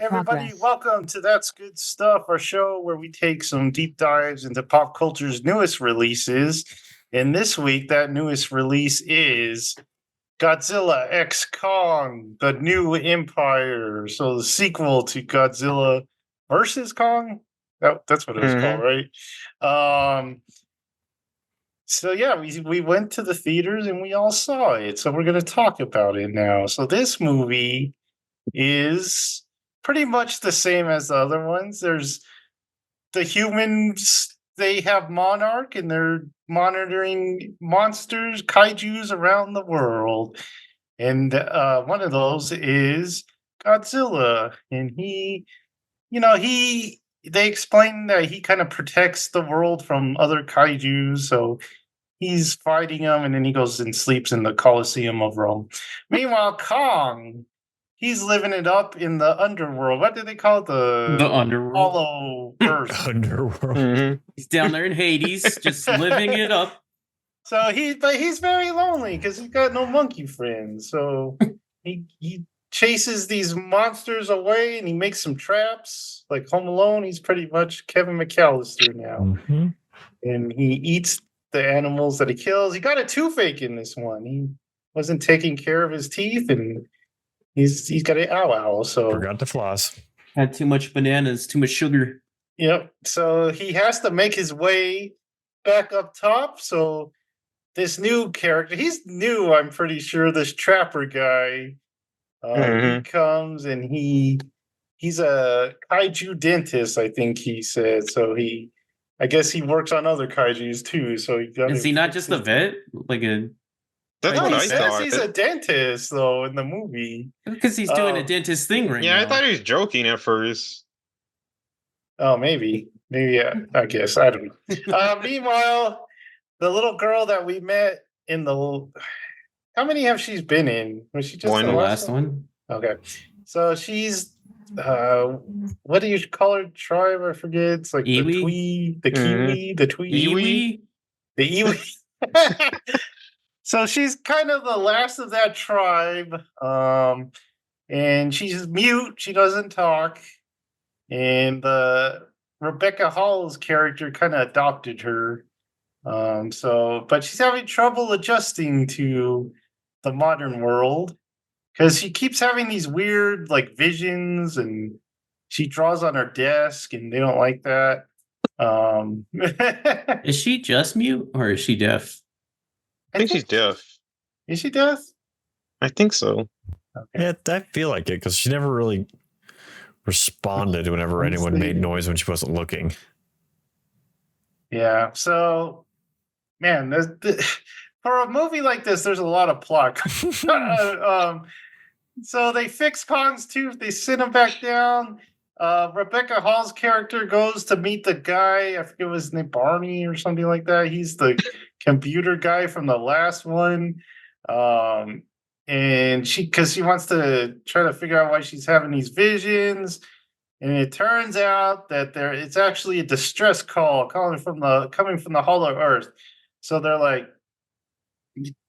Everybody, Progress. welcome to That's Good Stuff, our show where we take some deep dives into pop culture's newest releases. And this week, that newest release is Godzilla X Kong, the New Empire. So, the sequel to Godzilla versus Kong. That's what it was called, right? So yeah, we went to the theaters and we all saw it. So we're going to talk about it now. So this movie is pretty much the same as the other ones. There's the humans, they have Monarch and they're monitoring monsters, kaijus around the world. And one of those is Godzilla. And they explain that he kind of protects the world from other kaijus. So he's fighting them and then he goes and sleeps in the Colosseum of Rome. Meanwhile, Kong, he's living it up in the underworld. What do they call it? The underworld. Hollow Earth. Underworld. He's down there in Hades, just living it up. So he's very lonely because he's got no monkey friends. So he chases these monsters away and he makes some traps. Like Home Alone, he's pretty much Kevin McAllister now. Mm-hmm. And he eats the animals that he kills. He got a toothache in this one. He wasn't taking care of his teeth and he's got an owl. So Forgot to floss. Had too much bananas, too much sugar. Yep. So he has to make his way back up top. So this new character, he's new, I'm pretty sure, this trapper guy. He comes and he's a kaiju dentist, I think he said. So I guess he works on other kaijus too. So Is he not just a vet? Like a That's what I says thought. he's a dentist though in the movie. because he's doing a dentist thing right now. Yeah, I thought he was joking at first. Oh, maybe. I guess. I don't know. Meanwhile, the little girl that we met in the... How many have she been in? Was she just One. the The last last one. Okay. So she's... what do you call her tribe? I forget. It's like Iwi? the Twee, the Kiwi, the Twee. Iwi? The Iwi. So she's kind of the last of that tribe. And she's mute. She doesn't talk. And Rebecca Hall's character kind of adopted her. But she's having trouble adjusting to the modern world because she keeps having these weird like visions and she draws on her desk and they don't like that. Is she just mute or is she deaf? I think she's deaf. Is she deaf? I think so. Okay. Yeah, I feel like it because she never really responded whenever anyone made noise when she wasn't looking. Yeah. So, man, for a movie like this, there's a lot of plot. So they fix Kong's tooth. They sit him back down. Rebecca Hall's character goes to meet the guy. I forget his name, Barney or something like that. He's the computer guy from the last one. And because she wants to try to figure out why she's having these visions. And it turns out that it's actually a distress call coming from the Hollow Earth. So they're like,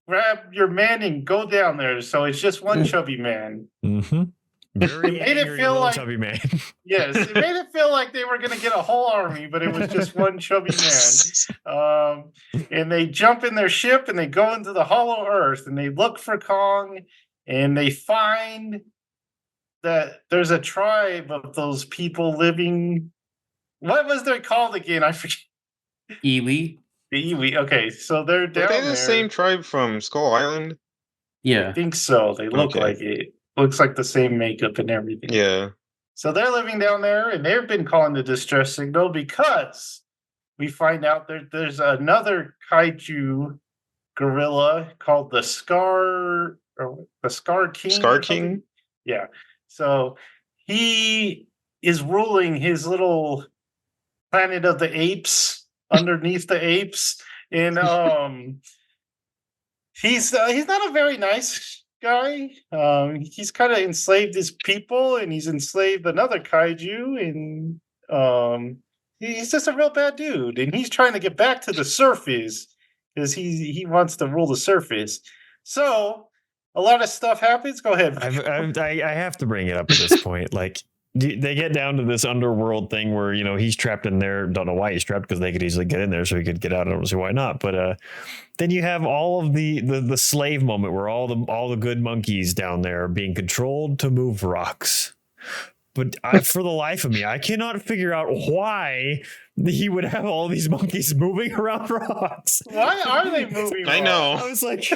grab your man and go down there. So it's just one chubby man. Mm-hmm. Very It made it angry feel little like- chubby man. Yes, it made it feel like they were going to get a whole army, but it was just one chubby man. And they jump in their ship and they go into the Hollow Earth and they look for Kong and they find that there's a tribe of those people living. What was they called again? I forget. Iwi? The Iwi. Okay, so they're down Are they there. the same tribe from Skull Island? Yeah. I think so. They look Okay. like it. Looks like the same makeup and everything. Yeah. So they're living down there, and they've been calling the distress signal because we find out there's another kaiju gorilla called the Scar King. Scar King? Yeah. So he is ruling his little planet of the apes underneath the apes, and he's not a very nice guy. He's kind of enslaved his people, and he's enslaved another kaiju, and he's just a real bad dude. And he's trying to get back to the surface because he wants to rule the surface. So a lot of stuff happens. Go ahead. I have to bring it up at this point. Like, they get down to this underworld thing where he's trapped in there. Don't know why he's trapped, because they could easily get in there, so he could get out. I don't see why not. But then you have all of the slave moment where all the good monkeys down there are being controlled to move rocks. But for the life of me, I cannot figure out why he would have all these monkeys moving around rocks. Why are they moving? I know. I was like,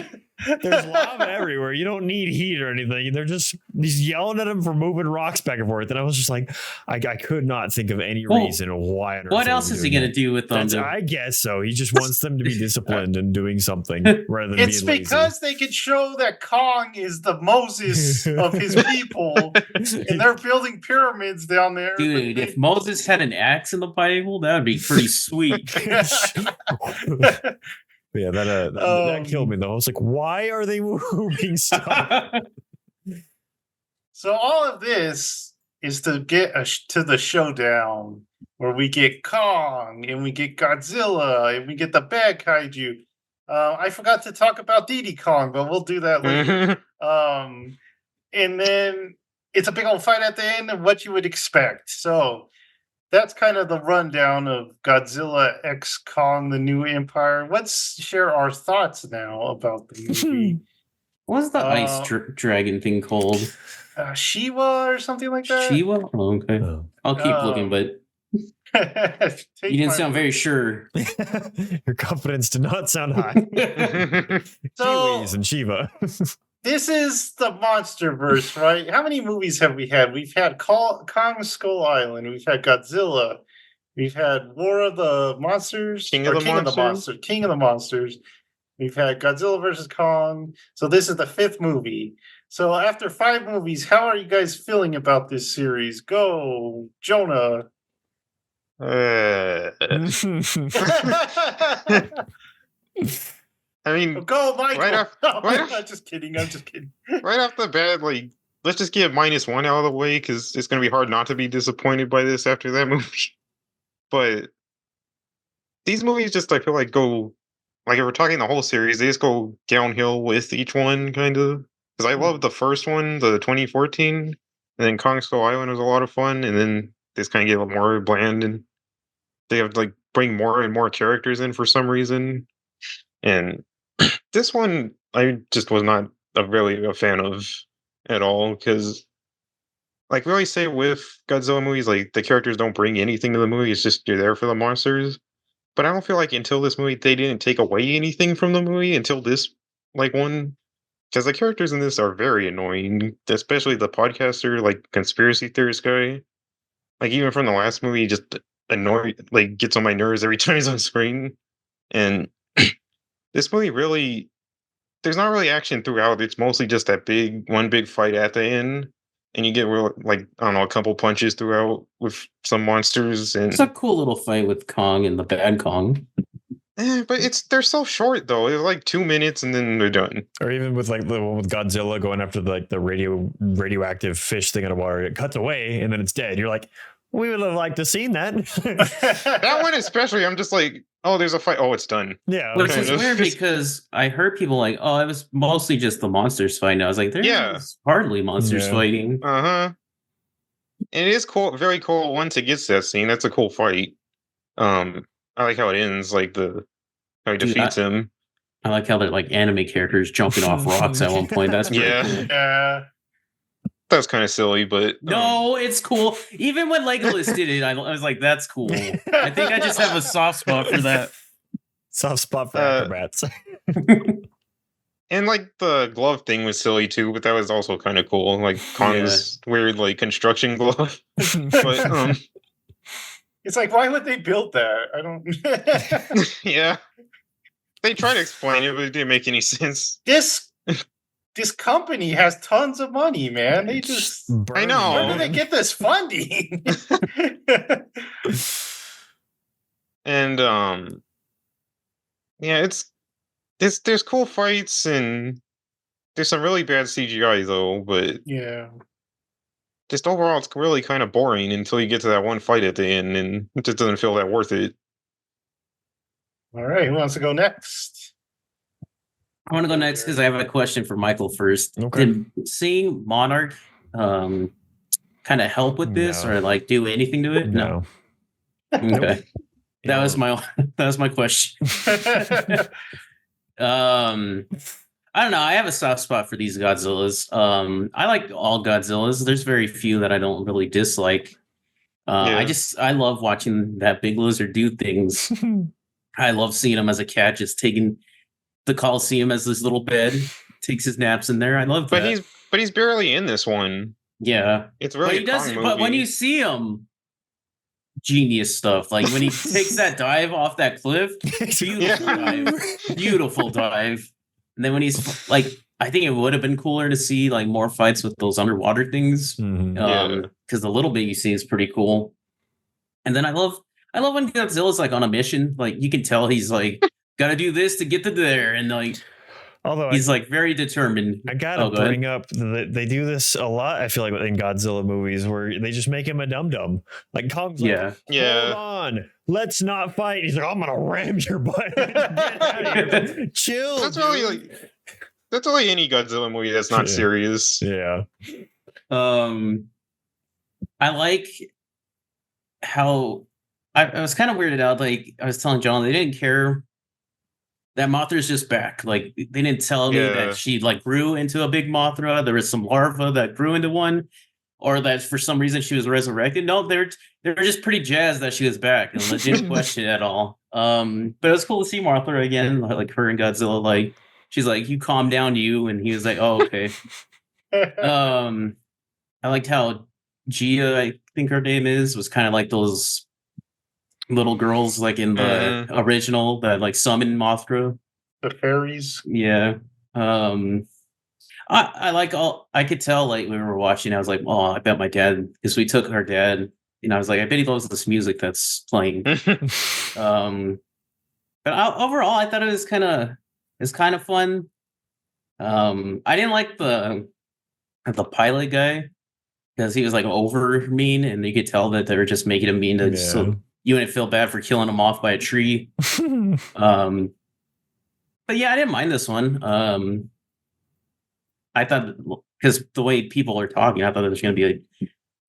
there's lava everywhere. You don't need heat or anything. They're just yelling at him for moving rocks back and forth. And I was just like, I could not think of any reason why. On earth What else is he going to do with them? I guess so. He just wants them to be disciplined and doing something rather than It's being lazy. because they can show that Kong is the Moses of his people, and they're building pyramids down there. Dude, if Moses had an axe in the Bible, that would be pretty sweet. Yeah, that killed me though. I was like, why are they moving stuff? So all of this is to get to the showdown where we get Kong and we get Godzilla and we get the bad kaiju. I forgot to talk about Diddy Kong, but we'll do that later. And then it's a big old fight at the end of what you would expect. So that's kind of the rundown of Godzilla X Kong: The New Empire. Let's share our thoughts now about the movie. What's the ice dragon thing called? Shiva or something like that? Shiva? Oh, okay. I'll keep looking, but you didn't sound very sure. Your confidence did not sound high. So, Kiwis and Shiva. This is the Monsterverse, right? How many movies have we had? We've had Kong Skull Island. We've had Godzilla. We've had War of the Monsters. King of the Monsters. We've had Godzilla versus Kong. So this is the 5th movie. So after 5 movies, how are you guys feeling about this series? Go, Jonah. I mean, go, Michael. I'm just kidding. Right off the bat, like, let's just get -1 out of the way, because it's going to be hard not to be disappointed by this after that movie. But these movies just, I feel like, go, like, if we're talking the whole series, they just go downhill with each one, kind of. Because I loved the first one, the 2014, and then Kong Skull Island was a lot of fun, and then this kind of get a little more bland, and they have, like, bring more and more characters in for some reason. And this one, I just was not really a fan of at all, because, like we always say with Godzilla movies, like, the characters don't bring anything to the movie. It's just you're there for the monsters. But I don't feel like until this movie, they didn't take away anything from the movie until this, like, one. Because the characters in this are very annoying, especially the podcaster, like, conspiracy theorist guy. Like, even from the last movie, he just gets on my nerves every time he's on screen. And this movie really, there's not really action throughout. It's mostly just that one big fight at the end. And you get, like, I don't know, a couple punches throughout with some monsters. And it's a cool little fight with Kong and the bad Kong. But they're so short though. It's like 2 minutes and then they're done. Or even with, like, the one with Godzilla going after the radioactive fish thing in the water, it cuts away and then it's dead. You're like, we would have liked to seen that. That one especially, I'm just like, oh, there's a fight. Oh, it's done. Yeah, which is weird because I heard people like, oh, it was mostly just the monsters fighting. I was like, there's hardly monsters fighting. And it is cool, very cool. Once it gets to that scene, that's a cool fight. I like how it ends, like how he defeats him. I like how they're like anime characters jumping off rocks at one point. That's pretty cool. Yeah. That's kind of silly, but no, it's cool. Even when Legolas did it, I was like, "That's cool." I think I just have a soft spot for that. Soft spot for acrobats. And, like, the glove thing was silly too, but that was also kind of cool. Like Kong's weird, like, construction glove. But it's like, why would they build that? I don't. Yeah, they try to explain it, but it didn't make any sense. This company has tons of money, man. They just, I know. Where do they get this funding? And yeah, there's cool fights and there's some really bad CGI though, but yeah, just overall it's really kind of boring until you get to that one fight at the end, and it just doesn't feel that worth it. All right, who wants to go next? I want to go next because I have a question for Michael first. Okay. Did seeing Monarch kind of help with this or like do anything to it? No. Okay. That was my question. I don't know. I have a soft spot for these Godzillas. I like all Godzillas. There's very few that I don't really dislike. I love watching that big lizard do things. I love seeing him as a cat, just taking the Coliseum as his little bed, takes his naps in there. I love that. But he's barely in this one. Yeah, it's really. But when you see him, genius stuff. Like when he takes that dive off that cliff, beautiful dive. And then when he's like, I think it would have been cooler to see like more fights with those underwater things, because the little bit you see is pretty cool. And then I love when Godzilla's like on a mission. Like you can tell he's like got to do this to get to there, and like. Although he's like very determined. I gotta bring up that they do this a lot. I feel like in Godzilla movies where they just make him a dum dum. Like Kong's like, hold on, let's not fight. He's like, I'm gonna ram your butt. Get out of here. Chill. That's really any Godzilla movie that's not serious. Yeah. I like how I was kind of weirded out. Like I was telling John, they didn't care. That Mothra's just back. Like they didn't tell me that she like grew into a big Mothra. There was some larva that grew into one, or that for some reason she was resurrected. No, they're just pretty jazzed that she was back, and they didn't question it at all. But it was cool to see Mothra again, like her and Godzilla. Like she's like, "You calm down, you," and he was like, "Oh, okay." I liked how Gia, I think her name was kind of like those little girls like in the original that like summon Mothra, the fairies. I like I could tell like we were watching, I was like, oh, I bet my dad, because we took our dad, I was like, I bet he loves this music that's playing. But overall I thought it was kind of fun. I didn't like the pilot guy because he was like over mean, and you could tell that they were just making him mean to so you wouldn't feel bad for killing him off by a tree. But yeah, I didn't mind this one. I thought, because the way people are talking, I thought it was going to be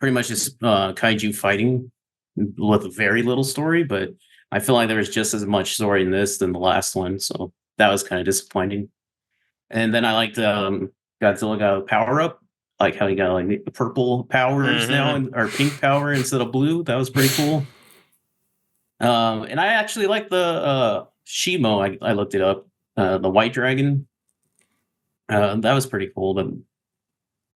pretty much just kaiju fighting with very little story, but I feel like there was just as much story in this than the last one, so that was kind of disappointing. And then I liked Godzilla got a power up, like how he got like the purple powers now, or pink power instead of blue. That was pretty cool. And I actually like the Shimo. I looked it up. The white dragon. That was pretty cool. But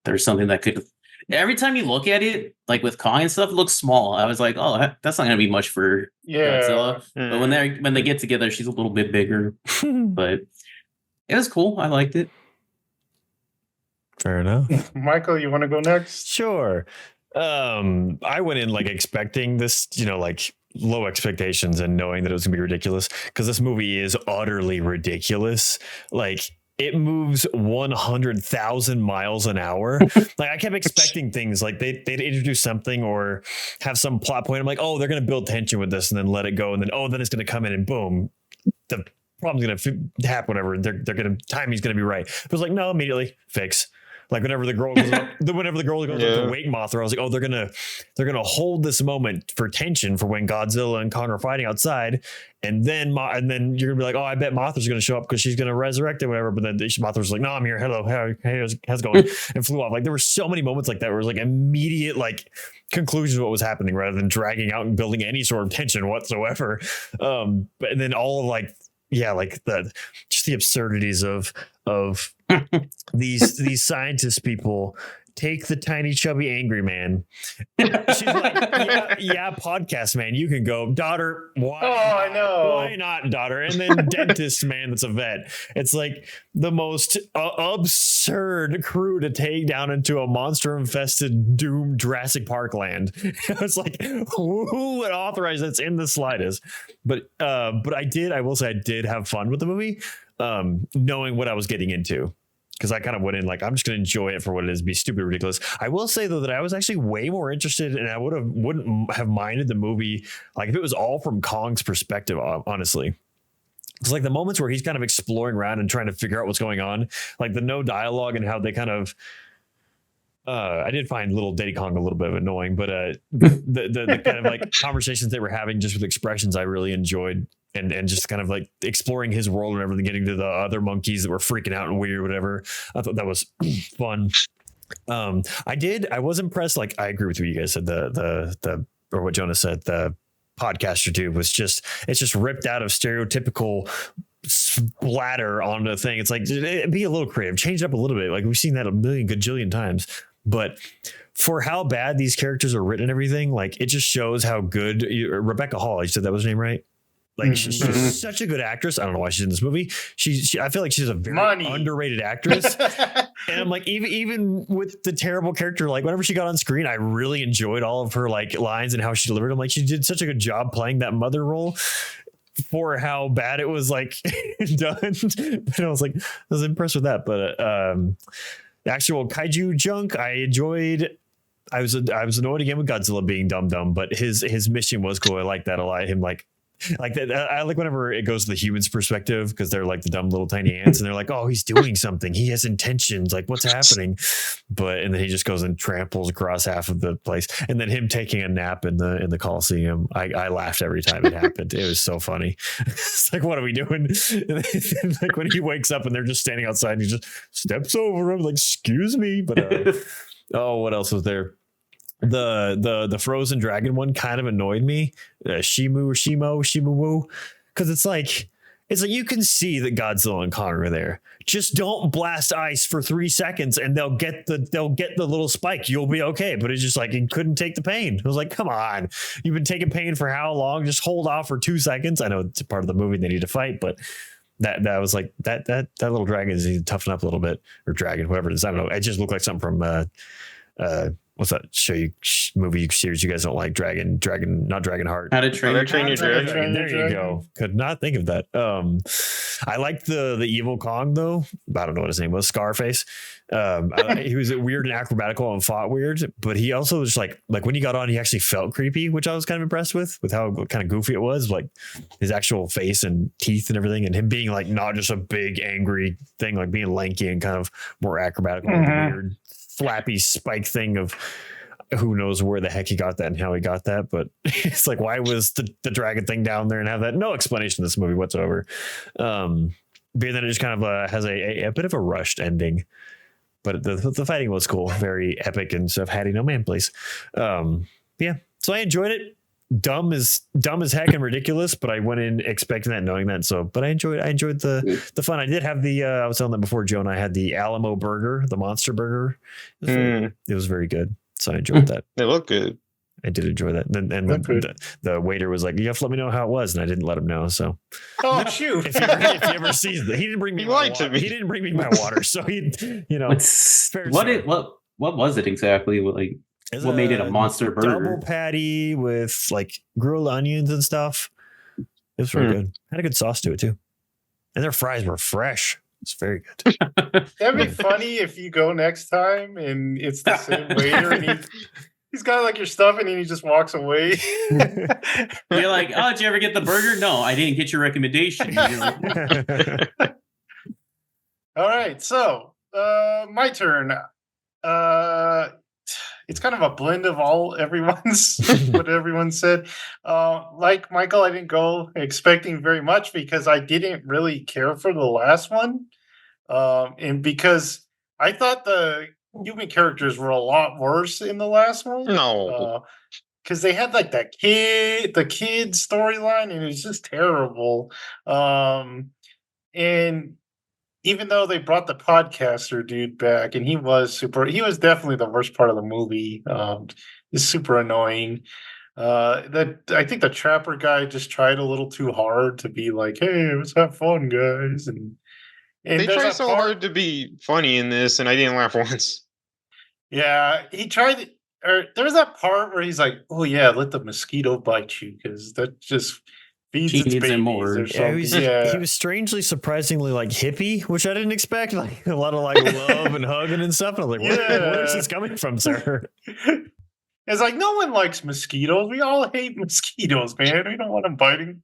there's something that could. Every time you look at it, like with Kong and stuff, it looks small. I was like, oh, that's not gonna be much for Godzilla. But when they get together, she's a little bit bigger. But it was cool. I liked it. Fair enough. Michael, you want to go next? Sure. I went in like expecting this, like low expectations and knowing that it was gonna be ridiculous, because this movie is utterly ridiculous. Like it moves 100,000 miles an hour. Like I kept expecting things like they'd introduce something or have some plot point. I'm like, oh, they're gonna build tension with this and then let it go, and then then it's gonna come in and boom, the problem's gonna happen. Whatever, timing's gonna be right. It was like, no, immediately fix. Like whenever the girl goes up, to wake Mothra, I was like, oh, they're gonna hold this moment for tension for when Godzilla and Kong are fighting outside, and then you're gonna be like, oh, I bet Mothra's gonna show up because she's gonna resurrect it, whatever. But then Mothra's like, no, I'm here. Hello, hey, how's it going? And flew off. Like there were so many moments like that where it was like immediate like conclusion of what was happening rather than dragging out and building any sort of tension whatsoever. And then all of like the absurdities of these scientist people take the tiny chubby angry man. She's like, yeah, podcast man, you can go, daughter. Why? Oh, I know. Why not, daughter? And then dentist man, that's a vet. It's like the most absurd crew to take down into a monster infested doomed Jurassic Park land. It's like, who would authorize that's in the slightest? But I will say I did have fun with the movie, knowing what I was getting into. Because I kind of went in like, I'm just going to enjoy it for what it is, be stupid ridiculous. I will say though that I was actually way more interested, and I wouldn't have minded the movie like if it was all from Kong's perspective. Honestly, it's like the moments where he's kind of exploring around and trying to figure out what's going on, like the no dialogue and how they kind of I did find little Diddy Kong a little bit annoying, but the kind of like conversations they were having just with expressions I really enjoyed, and just kind of like exploring his world and everything, getting to the other monkeys that were freaking out and weird, whatever. I thought that was fun. I was impressed. Like, I agree with what you guys said. The or what Jonah said, the podcaster dude was just, it's just ripped out of stereotypical splatter on the thing. It's like, be a little creative, change it up a little bit. Like, we've seen that a million gajillion times, but for how bad these characters are written and everything, like, it just shows how good Rebecca Hall, you said that was her name, right? Like, she's such a good actress. I don't know why she's in this movie. She I feel like she's a very underrated actress. And I'm like, even with the terrible character, like, whenever she got on screen, I really enjoyed all of her like lines and how she delivered them. Like, she did such a good job playing that mother role for how bad it was like done. And I was like, I was impressed with that. But the actual kaiju junk, I enjoyed. I was annoyed again with Godzilla being dumb, but his mission was cool. I like that a lot. Him like that. I like whenever it goes to the humans' perspective, because they're like the dumb little tiny ants, and they're like, "Oh, he's doing something. He has intentions. Like, what's happening?" And then he just goes and tramples across half of the place. And then him taking a nap in the Coliseum, I laughed every time it happened. It was so funny. It's like, what are we doing? And then, like, when he wakes up and they're just standing outside, and he just steps over him, like, "Excuse me." But what else was there? The frozen dragon one kind of annoyed me. Shimu, because it's like you can see that Godzilla and Kong are there. Just don't blast ice for 3 seconds and they'll get the little spike. You'll be okay. But it's just like, it couldn't take the pain. I was like, come on, you've been taking pain for how long? Just hold off for 2 seconds. I know it's a part of the movie, they need to fight, but that was like that little dragon is need to toughen up a little bit, or dragon, whatever it is. I don't know. It just looked like something from what's that movie series you guys don't like? Dragon, not Dragonheart. How to Train Your Dragon. There you go. Could not think of that. I liked the evil Kong though. I don't know what his name was. Scarface. He was weird and acrobatical and fought weird, but he also was like when he got on, he actually felt creepy, which I was kind of impressed with how kind of goofy it was, like his actual face and teeth and everything, and him being like not just a big angry thing, like being lanky and kind of more acrobatical, weird flappy spike thing of who knows where the heck he got that and how he got that. But it's like, why was the dragon thing down there and have that? No explanation in this movie whatsoever. But then it just kind of has a bit of a rushed ending, but the fighting was cool, very epic and stuff. Hattie, no man, please. Yeah, so I enjoyed it. Dumb as heck and ridiculous, but I went in expecting that, knowing that. So, but I enjoyed the fun. I did have I was telling that before, Joe, and I had the Alamo burger, the monster burger. It was very good. So I enjoyed that. They look good. I did enjoy that. And the waiter was like, "You have to let me know how it was," and I didn't let him know. So, shoot! If he ever sees that, he didn't bring me. He lied to me. He didn't bring me my water, so he, what was it exactly? What made it a monster burger? Double patty with like grilled onions and stuff. It was very good. Had a good sauce to it too, and their fries were fresh. It's very good. That'd be funny if you go next time and it's the same waiter and he's got like your stuff and he just walks away. You're like, "Oh, did you ever get the burger?" "No, I didn't get your recommendation." All right, so my turn. It's kind of a blend of everyone's what everyone said. Like Michael, I didn't go expecting very much because I didn't really care for the last one, and because I thought the human characters were a lot worse in the last one. No, because they had like the kid storyline, and it was just terrible. And even though they brought the podcaster dude back, and he was definitely the worst part of the movie. It's super annoying. I think the trapper guy just tried a little too hard to be like, "Hey, let's have fun, guys." And they tried so hard to be funny in this, and I didn't laugh once. Yeah, he tried. There's that part where he's like, "Oh yeah, let the mosquito bite you," because that just feeds its babies more. He was strangely, surprisingly like hippie, which I didn't expect. Like a lot of like love and hugging and stuff. And I was like, where is this coming from, sir? It's like, no one likes mosquitoes. We all hate mosquitoes, man. We don't want them biting.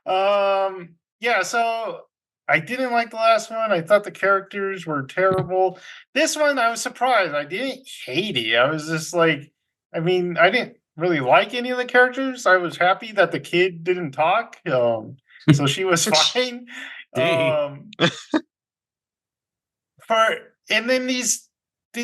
Yeah, so I didn't like the last one. I thought the characters were terrible. This one, I was surprised. I didn't hate it. I was just like, I mean, I didn't really like any of the characters. I was happy that the kid didn't talk. So she was fine. Dang. For and then these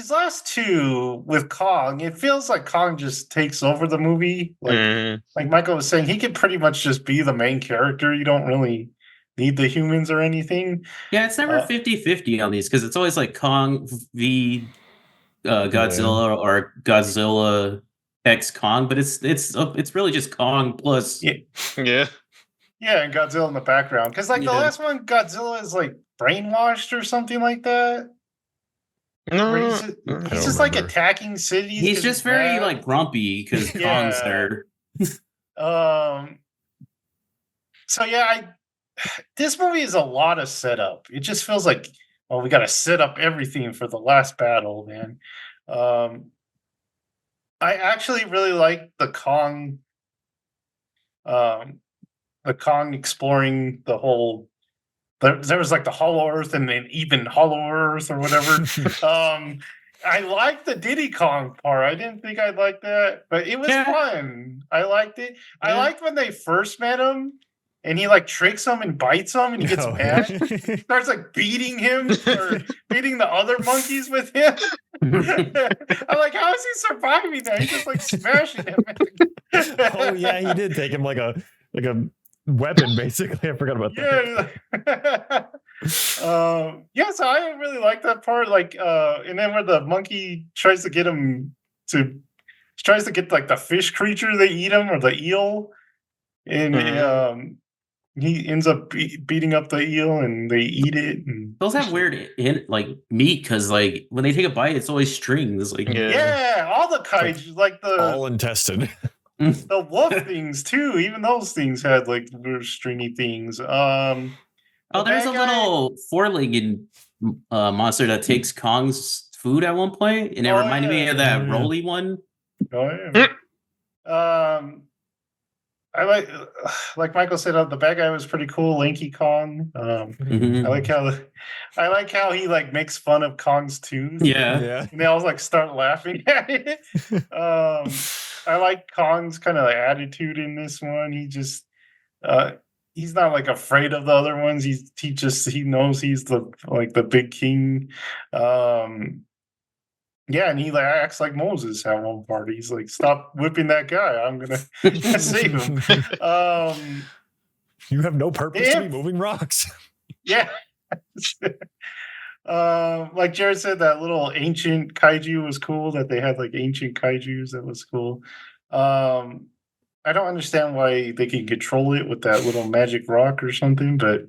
last two with Kong, it feels like Kong just takes over the movie. Like Michael was saying, he could pretty much just be the main character. You don't really need the humans or anything. Yeah, it's never 50-50 on these because it's always like Kong v Godzilla or Godzilla X Kong, but it's really just Kong plus. Yeah. Yeah, and Godzilla in the background. Because like the last one, Godzilla is like brainwashed or something like that. No, he's just like attacking cities. He's just very like grumpy because Kong's there. So yeah, this movie is a lot of setup. It just feels like, well, we got to set up everything for the last battle, man. I actually really like the Kong exploring the whole. There was like the Hollow Earth and then even Hollow Earth or whatever. I liked the Diddy Kong part. I didn't think I'd like that, but it was fun. I liked it. Yeah. I liked when they first met him and he like tricks him and bites him and he gets mad. He starts like beating him or beating the other monkeys with him. I'm like, how is he surviving that? He's just like smashing him. Oh yeah, he did take him like a weapon, basically. I forgot about that. Yeah, so I really like that part. Like, and then where the monkey tries to get like the fish creature they eat him or the eel, and he ends up beating up the eel and they eat it. And those have weird like meat because like when they take a bite, it's always strings. Like all the kaiju, like the all intestine. The wolf things too. Even those things had like little stringy things. There's a little four-legged monster that takes Kong's food at one point, and it reminded me of that Roly one. Oh yeah. I like Michael said, the bad guy was pretty cool, Lanky Kong. I like how he like makes fun of Kong's tooth. Yeah. And they all like start laughing at it. I like Kong's kind of like attitude in this one. He just he's not like afraid of the other ones. He knows he's the big king. Yeah, and he like acts like Moses at one part. He's like, "Stop whipping that guy! I'm gonna save him." You have no purpose to be moving rocks. Yeah. Like Jared said, that little ancient kaiju was cool. That they had like ancient kaijus. That was cool. I don't understand why they can control it with that little magic rock or something, but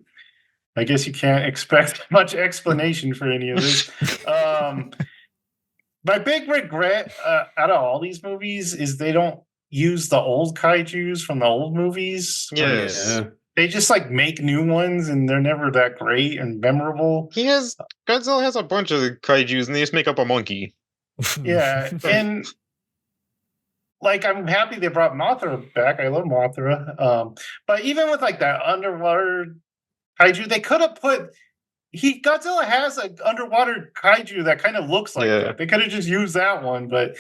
I guess you can't expect much explanation for any of this. My big regret out of all these movies is they don't use the old kaijus from the old movies. Yes. They just like make new ones and they're never that great and memorable. Godzilla has a bunch of kaijus and they just make up a monkey. Yeah. And like, I'm happy they brought Mothra back. I love Mothra. But even with like that underwater kaiju, they could have put... Godzilla has an underwater kaiju that kind of looks like that. They could have just used that one, but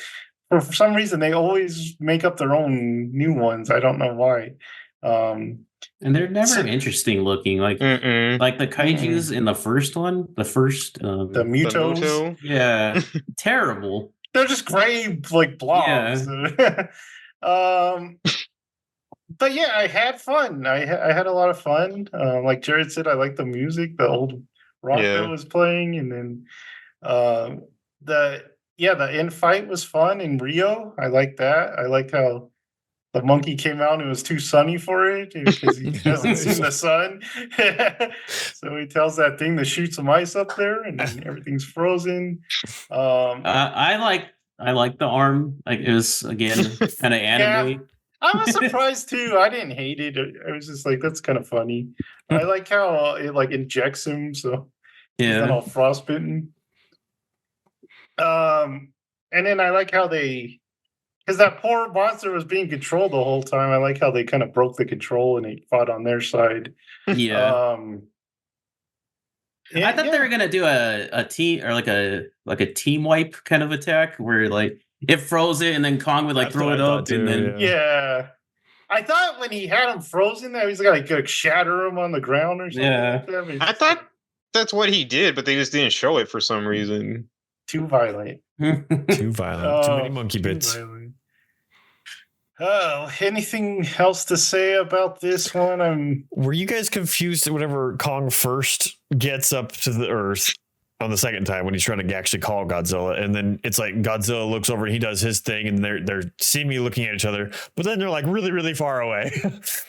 for some reason they always make up their own new ones. I don't know why. And they're never interesting looking. Like the kaijus in the first one, the Mutos. The yeah, terrible. They're just gray like blobs. Yeah. But yeah, I had fun. I had a lot of fun. Like Jared said, I like the music, the old rock that was playing, and then the end fight was fun in Rio. I like that. I like how the monkey came out and it was too sunny for it because he hasn't seen the sun. So he tells that thing to shoot some ice up there and everything's frozen. I like the arm. Like it was again kind of anime. Yeah. I was surprised too. I didn't hate it. I was just like, that's kind of funny. I like how it like injects him, so he's not all frostbitten. And then I like how because that poor monster was being controlled the whole time. I like how they kind of broke the control and they fought on their side. Yeah. I thought they were gonna do a team or like a team wipe kind of attack where like it froze it and then Kong would like That's throw what it I thought up too, and then Yeah. I thought when he had him frozen there, he was gonna like shatter him on the ground or something. Yeah. Like that, but I thought that's what he did, but they just didn't show it for some reason. too violent. Too violent. Too many monkey too bits. violent. Oh, anything else to say about this one? Were you guys confused whenever Kong first gets up to the Earth on the second time when he's trying to actually call Godzilla, and then it's like Godzilla looks over and he does his thing, and they're seemingly looking at each other, but then they're like really, really far away.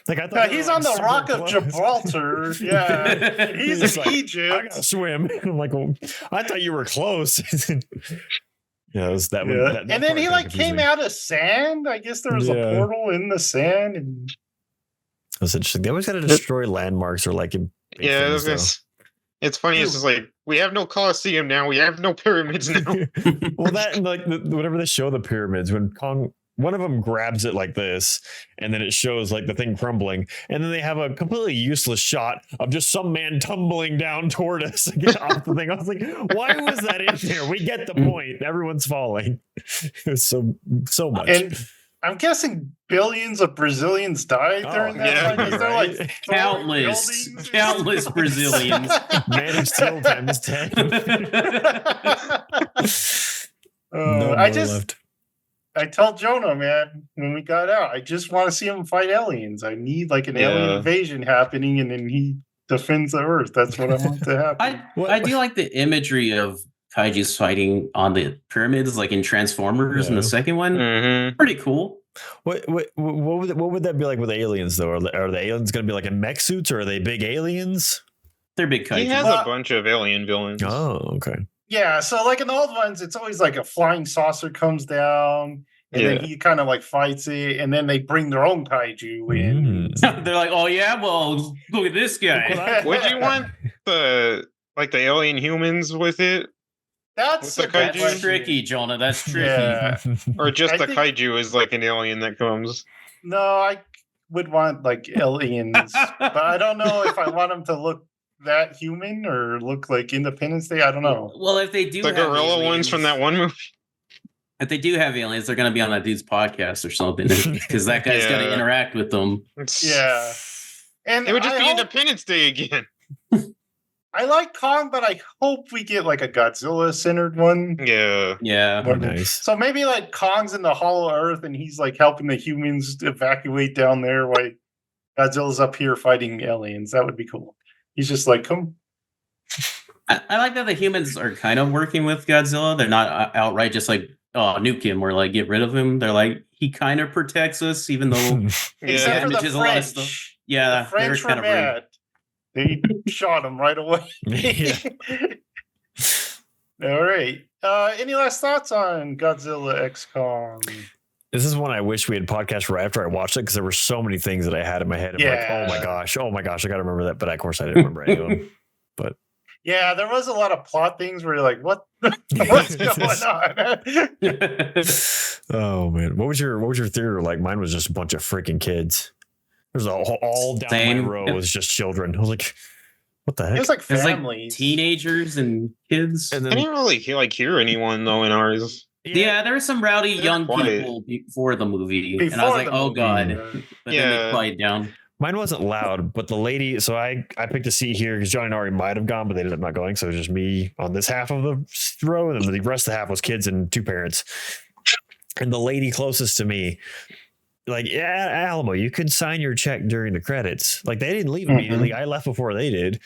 Like I thought Yeah, they were, he's like, on the super Rock of close. Gibraltar. Yeah, he's He's in like, I Egypt. gotta swim. I'm like, well, I thought you were close. Yeah, it was that one. Yeah. That And then part he kinda like confused came me. out of sand. I guess there was Yeah. a portal in the sand. And That's interesting. They always got to destroy landmarks or like in big Yeah, things, it's funny. It's just like we have no Colosseum now. We have no pyramids now. Well, that and like whenever they show the pyramids, when Kong, one of them grabs it like this, and then it shows like the thing crumbling, and then they have a completely useless shot of just some man tumbling down toward us to get off the thing. I was like, why was that in there? We get the point. Everyone's falling. It was so much. and I'm guessing billions of Brazilians died Oh, during that yeah, time. 'Cause they're right. like throwing Countless, buildings or countless something. Brazilians. Man of Steel times 10. No I more just left. I told Jonah, man, when we got out, I just want to see him fight aliens. I need like an alien Yeah. invasion happening, and then he defends the Earth. That's what I want to happen. I do like the imagery of kaiju's fighting on the pyramids, like in Transformers in Yeah. the second one. Mm-hmm. Pretty cool. What would that be like with aliens though? Are the aliens going to be like in mech suits, or are they big aliens? They're big He kaiju. has Well- a bunch of alien villains. Oh, okay. Yeah, so like in the old ones, it's always like a flying saucer comes down, and then Yeah. he kind of like fights it, and then they bring their own kaiju in. They're like, oh yeah, well, look at this guy. Would you want the alien humans with it, That's With the a good kaiju? That's question. tricky, Jonah. That's tricky. Yeah. or just I the think- kaiju is like an alien that comes? No, I would want like aliens, but I don't know if I want them to look that human or look like Independence Day. I don't know. Well, if they do The have gorilla ones from that aliens- one movie. If they do have aliens, they're going to be on that dude's podcast or something because that guy's going to Yeah. interact with them. Yeah, and It would just I be hope- Independence Day again. I like Kong, but I hope we get like a Godzilla centered one. Yeah. Yeah. What- Nice. So maybe like Kong's in the Hollow Earth and he's like helping the humans evacuate down there while Godzilla's up here fighting aliens. That would be cool. He's just like, come. I like that the humans are kind of working with Godzilla. They're not outright just like, oh, nuke him or like get rid of him. They're like, he kind of protects us, even though, Except for the damages a lot of French. stuff. yeah, The French they're kind were of rude. mad. They shot him right away. Yeah. All right. Any last thoughts on Godzilla X Kong? This is one I wish we had podcast right after I watched it because there were so many things that I had in my head. I'm like, Yeah. oh my gosh, I got to remember that. But of course, I didn't remember any of them. Yeah, there was a lot of plot things where you're like, what? What's going on? Oh man, what was your theater like? Mine was just a bunch of freaking kids. There's all down Same. my row was just children. I was like, what the It heck? was like It's like families. teenagers and kids. And I then didn't really hear anyone though in ours. yeah, there were some rowdy They're young quiet. people before the movie. and I was Before like, the oh movie, god. yeah. But then Yeah. they quiet down. mine wasn't loud, but the lady. So I picked a seat here because Johnny and Ari might have gone, but they ended up not going. So it was just me on this half of the row, and then the rest of the half was kids and two parents. And the lady closest to me, like, yeah, Alamo, you can sign your check during the credits. Like, they didn't leave immediately. I left before they did.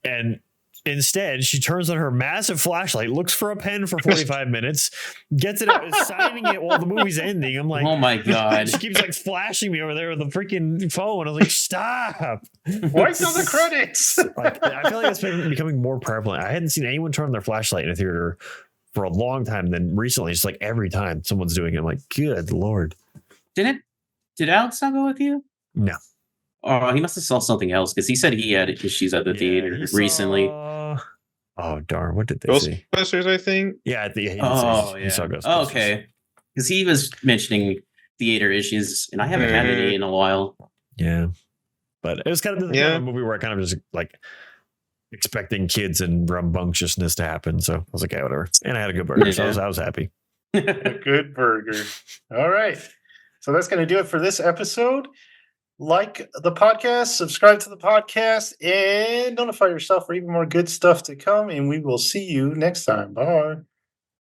And instead, she turns on her massive flashlight, looks for a pen for 45 minutes, gets it out, is signing it while the movie's ending. I'm like, Oh my god. she keeps like flashing me over there with the freaking phone. I was like, stop. Why till the credits? Like, I feel like it's been becoming more prevalent. I hadn't seen anyone turn on their flashlight in a theater for a long time. Then recently, it's like every time someone's doing it, I'm like, good Lord. Did Alex not go with you? No. Oh, he must have saw something else because he said he had issues at the theater he recently. saw- Oh, darn. What did they say? Ghostbusters, I think. Yeah, he did say Oh, he yeah. saw Ghostbusters. Oh, okay. Because he was mentioning theater issues, and I haven't had any in a while. Yeah. But it was kind of the Yeah. movie where I kind of just like, expecting kids and rambunctiousness to happen. So I was like, yeah, whatever. And I had a good burger, so I was happy. A good burger. All right. So that's going to do it for this episode. Like the podcast, subscribe to the podcast, and notify yourself for even more good stuff to come. And we will see you next time. Bye.